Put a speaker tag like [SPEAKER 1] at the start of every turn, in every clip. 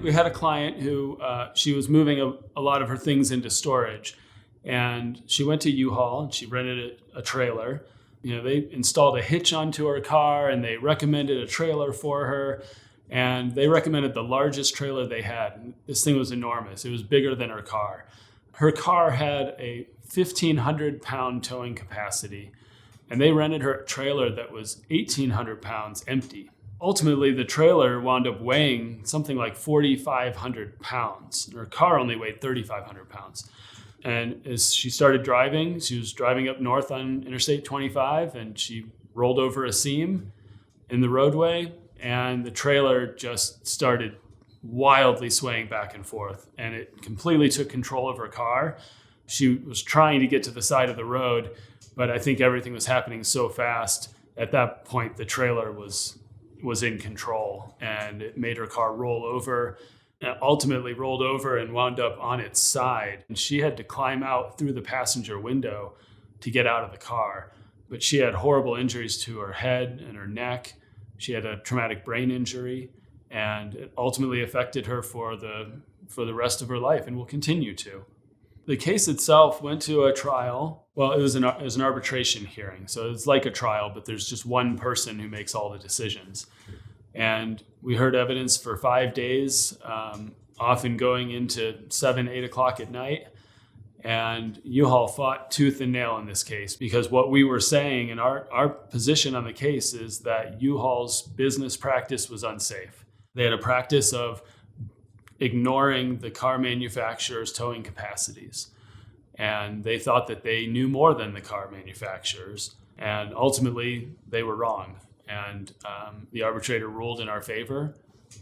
[SPEAKER 1] We had a client who she was moving a lot of her things into storage, and she went to U-Haul and she rented a trailer. They installed a hitch onto her car and they recommended a trailer for her, and they recommended the largest trailer they had. This thing was enormous. It was bigger than her car. Her car had a 1,500 pound towing capacity, and they rented her a trailer that was 1,800 pounds empty. Ultimately, the trailer wound up weighing something like 4,500 pounds. And her car only weighed 3,500 pounds. And as she started driving, she was driving up north on Interstate 25, and she rolled over a seam in the roadway, and the trailer just started wildly swaying back and forth, and it completely took control of her car. She was trying to get to the side of the road, but I think everything was happening so fast. At that point, the trailer was in control, and it made her car roll over. Ultimately rolled over and wound up on its side. And she had to climb out through the passenger window to get out of the car. But she had horrible injuries to her head and her neck. She had a traumatic brain injury, and it ultimately affected her for the rest of her life and will continue to. The case itself went to a trial. Well, it was an arbitration hearing. So it's like a trial, but there's just one person who makes all the decisions. And we heard evidence for 5 days, often going into 7, 8 o'clock at night. And U-Haul fought tooth and nail in this case, because what we were saying and our position on the case is that U-Haul's business practice was unsafe. They had a practice of ignoring the car manufacturer's towing capacities. And they thought that they knew more than the car manufacturers. And ultimately, they were wrong. And the arbitrator ruled in our favor,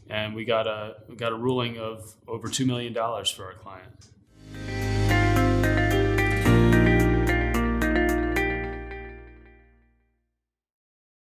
[SPEAKER 1] and we got a ruling of over $2 million for our client.